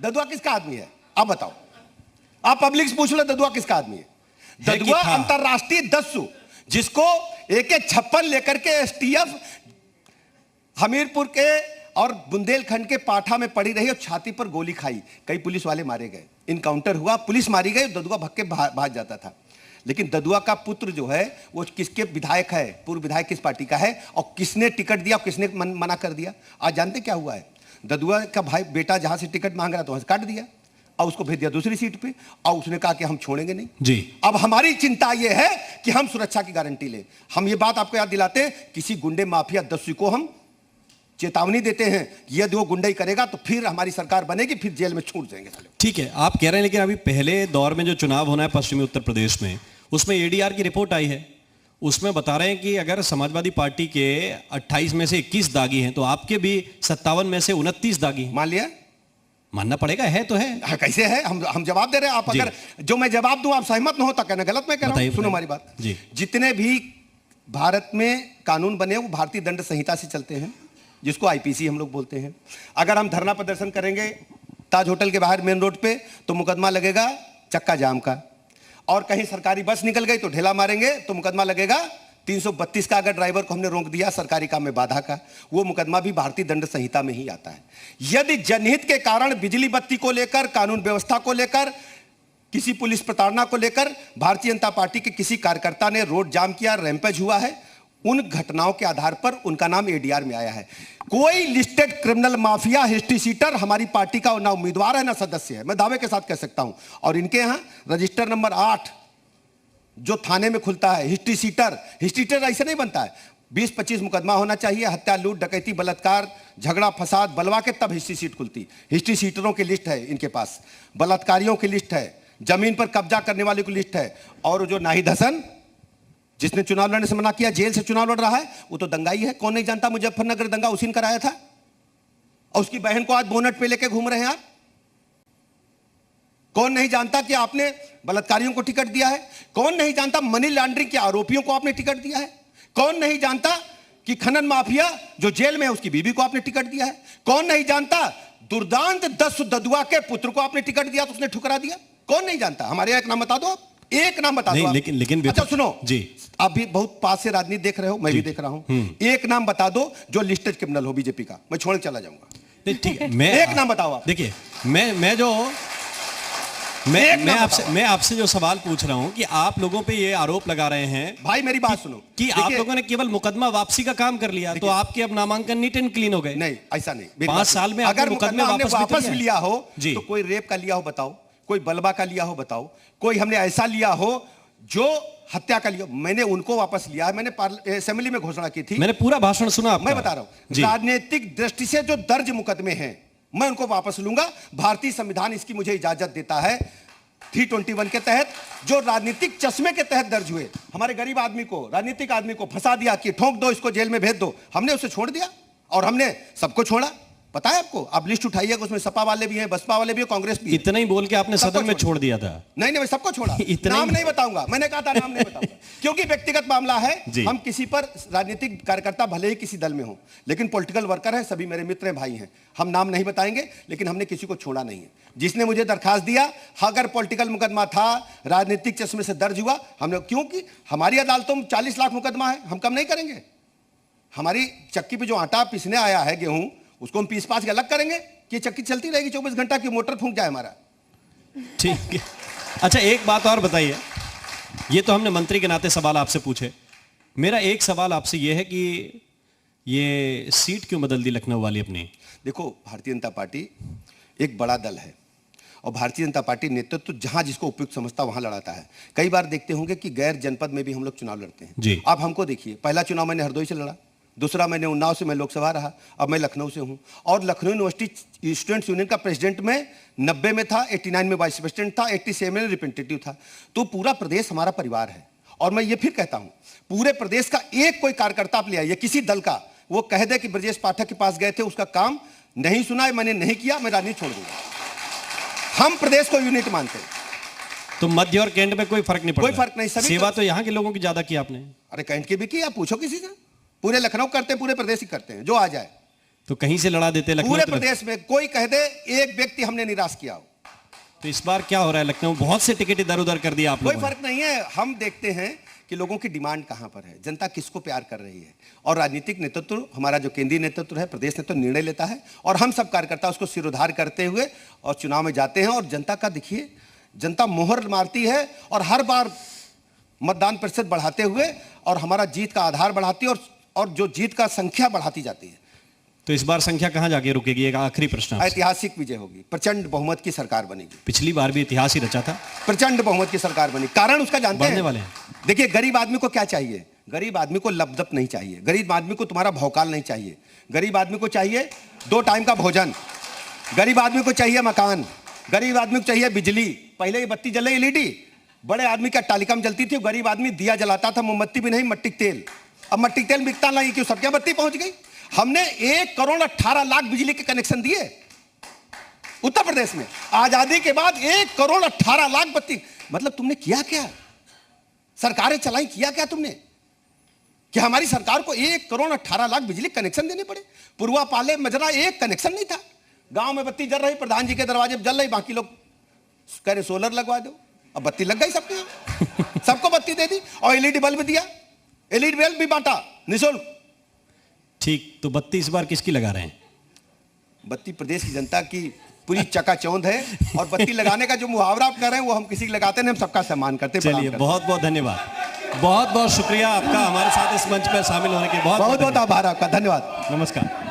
ददुआ किसका आदमी है? आप बताओ, आप पब्लिक से पूछ लो ददुआ किसका आदमी है? ददुआ अंतरराष्ट्रीय दस्यु, जिसको AK-56 लेकर के STF हमीरपुर के और बुंदेलखंड के पाठा में पड़ी रही और छाती पर गोली खाई, कई पुलिस वाले मारे गए, इनकाउंटर हुआ, पुलिस मारी गई, ददुआ भग के भाग जाता था। लेकिन ददुआ का पुत्र जो है वो किसके विधायक है, पूर्व विधायक किस पार्टी का है, और किसने टिकट दिया और किसने मना कर दिया? आज जानते क्या हुआ है? ददुआ का भाई बेटा जहां से टिकट मांग रहा था वहां से काट दिया और उसको भेज दिया दूसरी सीट पे, और उसने कहा कि हम छोड़ेंगे नहीं जी। अब हमारी चिंता यह है कि हम सुरक्षा की गारंटी लें। हम ये बात आपको याद दिलाते हैं, किसी गुंडे माफिया दस्यु को हम चेतावनी देते हैं कि यदि वो गुंडाई करेगा तो फिर हमारी सरकार बनेगी, फिर जेल में छूट जाएंगे। ठीक है, आप कह रहे हैं, लेकिन अभी पहले दौर में जो चुनाव होना है पश्चिमी उत्तर प्रदेश में, उसमें ADR की रिपोर्ट आई है, उसमें बता रहे हैं कि अगर समाजवादी पार्टी के 28 में से 21 दागी हैं तो आपके भी 57 में से 29 दागी हैं। मान लिया? मानना पड़ेगा, है तो है। हाँ, कैसे है? हम जवाब दे रहे हैं। आप अगर जो मैं जवाब दूं आप सहमत न हो तो कहना गलत मैं कह रहा हूं। सुनो हमारी बात जी। जितने भी भारत में कानून बने वो भारतीय दंड संहिता से चलते हैं, जिसको IPC हम लोग बोलते हैं। अगर हम धरना प्रदर्शन करेंगे ताज होटल के बाहर मेन रोड पे तो मुकदमा लगेगा चक्का जाम का, और कहीं सरकारी बस निकल गई तो ढेला मारेंगे तो मुकदमा लगेगा 332 का। अगर ड्राइवर को हमने रोक दिया सरकारी काम में बाधा का, वो मुकदमा भी भारतीय दंड संहिता में ही आता है। यदि जनहित के कारण बिजली बत्ती को लेकर, कानून व्यवस्था को लेकर, किसी पुलिस प्रताड़ना को लेकर भारतीय जनता पार्टी के किसी कार्यकर्ता ने रोड जाम किया, रैंपेज हुआ है, उन घटनाओं के आधार पर उनका नाम ADR में आया है। कोई listed criminal mafia history sheeter हमारी पार्टी का ना उम्मीदवार है ना सदस्य है, मैं दावे के साथ कह सकता हूं। और इनके यहां रजिस्टर नंबर 8 जो थाने में खुलता है, हिस्ट्री सीटर ऐसे नहीं बनता है। 20-25 मुकदमा होना चाहिए, हत्या, लूट, डकैती, बलात्कार, झगड़ा, फसाद, बलवा के, तब हिस्ट्री सीट खुलती। हिस्ट्री सीटरों की लिस्ट है इनके पास, बलात्कारियों की लिस्ट है, जमीन पर कब्जा करने वाले की लिस्ट है, और जो नाहिद हसन जिसने चुनाव लड़ने से मना किया, जेल से चुनाव लड़ रहा है, वो तो दंगाई है। कौन नहीं जानता मुजफ्फरनगर दंगा उसी ने कराया था, और उसकी बहन को आज बोनट पे लेके घूम रहे हैं आप। कौन नहीं जानता कि आपने बलात्कारियों को टिकट दिया है? कौन नहीं जानता मनी लॉन्ड्रिंग के आरोपियों को आपने टिकट दिया है? कौन नहीं जानता कि खनन माफिया जो जेल में है उसकी बीवी को आपने टिकट दिया है? कौन नहीं जानता दुर्दांत ददुआ के पुत्र को आपने टिकट दिया तो उसने ठुकरा दिया? कौन नहीं जानता? हमारे एक नाम बता दो, एक नाम बता दो। लेकिन अच्छा सुनो जी, आप भी बहुत पास से राजनीति देख रहे हो, मैं भी देख रहा हूं। एक नाम बता दो जो लिस्टेड क्रिमिनल हो बीजेपी का, मैं छोड़ चला जाऊंगा। ठीक है, मैं एक नाम बताओ आप। देखिए, मैं आपसे जो सवाल पूछ रहा हूं कि आप लोगों पे ये आरोप लगा रहे हैं, भाई मेरी बात सुनो, कि आप लोगों ने केवल मुकदमा वापसी का काम कर लिया तो आपके अब नामांकन नीट एंड क्लीन हो गए। नहीं, ऐसा नहीं। 5 साल में अगर मुकदमे वापस लिया हो तो कोई रेप का लिया हो बताओ, कोई बलवा का लिया हो बताओ, कोई हमने ऐसा लिया हो जो हत्या का लिया। मैंने उनको वापस लिया है, मैंने असेंबली में घोषणा की थी, मैंने पूरा भाषण सुना आपका। मैं बता रहा हूं, राजनीतिक दृष्टि से जो दर्ज मुकदमे हैं मैं उनको वापस लूंगा। भारतीय संविधान इसकी मुझे इजाजत देता है। 321 के तहत जो राजनीतिक चश्मे के तहत दर्ज हुए, हमारे गरीब आदमी को, राजनीतिक आदमी को फंसा दिया कि ठोक दो इसको, जेल में भेज दो, हमने उसे छोड़ दिया और हमने सबको छोड़ा। पता है आपको? आप लिस्ट उठाइएगा, उसमें सपा वाले भी हैं, बसपा वाले भी हैं, कांग्रेस भी। इतना ही बोल के आपने सदन में छोड़ दिया था? नहीं, मैं सबको छोड़ा। नाम नहीं बताऊंगा, मैंने कहा था नाम नहीं बताऊंगा क्योंकि व्यक्तिगत मामला है। हम किसी पर, राजनीतिक कार्यकर्ता भले ही किसी दल में हो, लेकिन पॉलिटिकल वर्कर है, सभी मेरे मित्र हैं, भाई हैं, हम नाम नहीं बताएंगे, लेकिन हमने किसी को छोड़ा नहीं है। जिसने मुझे दरखास्त दिया, अगर पॉलिटिकल मुकदमा था, राजनीतिक चश्मे से दर्ज हुआ, हमने, क्योंकि हमारी अदालतों में 40 लाख मुकदमा है, हम कम नहीं करेंगे। हमारी चक्की पे जो आटा पीसने आया है, गेहूं, उसको हम पीस पास के अलग करेंगे कि चक्की चलती रहेगी 24 घंटा की मोटर फूंक जाए हमारा। ठीक है। अच्छा, एक बात और बताइए, ये तो हमने मंत्री के नाते सवाल आपसे पूछे, मेरा एक सवाल आपसे ये है कि ये सीट क्यों बदल दी लखनऊ वाली अपनी? देखो, भारतीय जनता पार्टी एक बड़ा दल है और भारतीय जनता पार्टी नेतृत्व जहां जिसको उपयुक्त समझता वहां लड़ाता है। कई बार देखते होंगे कि गैर जनपद में भी हम लोग चुनाव लड़ते हैं जी। आप हमको देखिए, पहला चुनाव मैंने हरदोई से लड़ा, दूसरा मैंने उन्नाव से, मैं लोकसभा रहा, अब मैं लखनऊ से हूं, और लखनऊ यूनिवर्सिटी स्टूडेंट्स यूनियन का प्रेसिडेंट में 90 में था, 89 में वाइस प्रेसिडेंट था, 87 में रिप्रेजेंटेटिव था। तो पूरा प्रदेश हमारा परिवार है। और मैं ये फिर कहता हूं, पूरे प्रदेश का एक कोई कार्यकर्ता आप ले आइए किसी दल का, वो कह दे कि ब्रजेश पाठक के पास गए थे, उसका काम नहीं सुना है, मैंने नहीं किया, मैं राजनीति छोड़ दूंगा। हम प्रदेश को यूनिट मानते हैं। तो मध्य और केंद्र में कोई फर्क नहीं पड़ता? कोई फर्क नहीं। सेवा तो यहाँ के लोगों की ज्यादा की आपने। अरे कैंट की भी की, आप पूछो किसी से। पूरे लखनऊ करते हैं, पूरे प्रदेश ही करते हैं, जो आ जाए। तो कहीं से लड़ा देते लखनऊ पूरे तरफ। प्रदेश में कोई कह दे एक व्यक्ति हमने निराश किया हो। तो इस बार क्या हो रहा है, लखनऊ बहुत से टिकट इधर उधर कर दिया आप कोई लोगों ने। फर्क नहीं है, हम देखते हैं कि लोगों की डिमांड कहां पर है, जनता किसको प्यार कर रही है, और राजनीतिक नेतृत्व, हमारा जो केंद्रीय नेतृत्व है, प्रदेश नेतृत्व निर्णय लेता है, और हम सब कार्यकर्ता उसको सिरोधार करते हुए और चुनाव में जाते हैं। और जनता का देखिए, जनता मोहर मारती है और हर बार मतदान प्रतिशत बढ़ाते हुए और हमारा जीत का आधार बढ़ाती है, और जो जीत का संख्या बढ़ाती जाती है। तो इस बार संख्या कहां जाके रुकेगी, एक आखिरी प्रश्न आपसे। ऐतिहासिक विजय होगी, प्रचंड बहुमत की सरकार बनेगी। पिछली बार भी इतिहास ही रचा था, प्रचंड बहुमत की सरकार बनी। कारण उसका जानते बढ़ने हैं, वाले हैं। देखिए गरीब आदमी को क्या चाहिए, गरीब आदमी को लपदप नहीं चाहिए, गरीब आदमी को तुम्हारा भौकाल नहीं चाहिए, गरीब आदमी को चाहिए 2 टाइम का भोजन, गरीब आदमी को चाहिए मकान, गरीब आदमी को चाहिए बिजली। पहले ये बत्ती जले एलईडी, बड़े आदमी का टालिकम जलती थी, गरीब आदमी दिया जलाता था, मोमबत्ती भी नहीं, मट्टी तेल। अब मट्टी तेल बिकता नहीं, क्यों, सबके बत्ती पहुंच गई। हमने 1,18,00,000 बिजली के कनेक्शन दिए उत्तर प्रदेश में। आजादी के बाद 1,18,00,000 बत्ती, मतलब तुमने किया क्या, सरकारें चलाई, किया क्या तुमने कि हमारी सरकार को 1,18,00,000 बिजली कनेक्शन देने पड़े। पुरवा पाले मजरा एक कनेक्शन नहीं था, गांव में बत्ती जल रही, प्रधान जी के दरवाजे पर जल रही, बाकी लोग कह रहे सोलर लगवा दो, अब बत्ती लग गई सबके यहाँ। सबको बत्ती दे दी और एलईडी बल्ब दिया, एलईडी बल्ब भी बांटा निःशुल्क। ठीक, तो बत्ती इस बार किसकी लगा रहे हैं? बत्ती प्रदेश की जनता की पूरी चकाचौंध है, और बत्ती लगाने का जो मुहावरा आप कर रहे हैं वो हम किसी को लगाते नहीं, हम सबका सम्मान करते हैं। चलिए, बहुत बहुत धन्यवाद, बहुत बहुत शुक्रिया आपका हमारे साथ इस मंच पर शामिल होने के। बहुत बहुत आभार आपका, धन्यवाद, नमस्कार।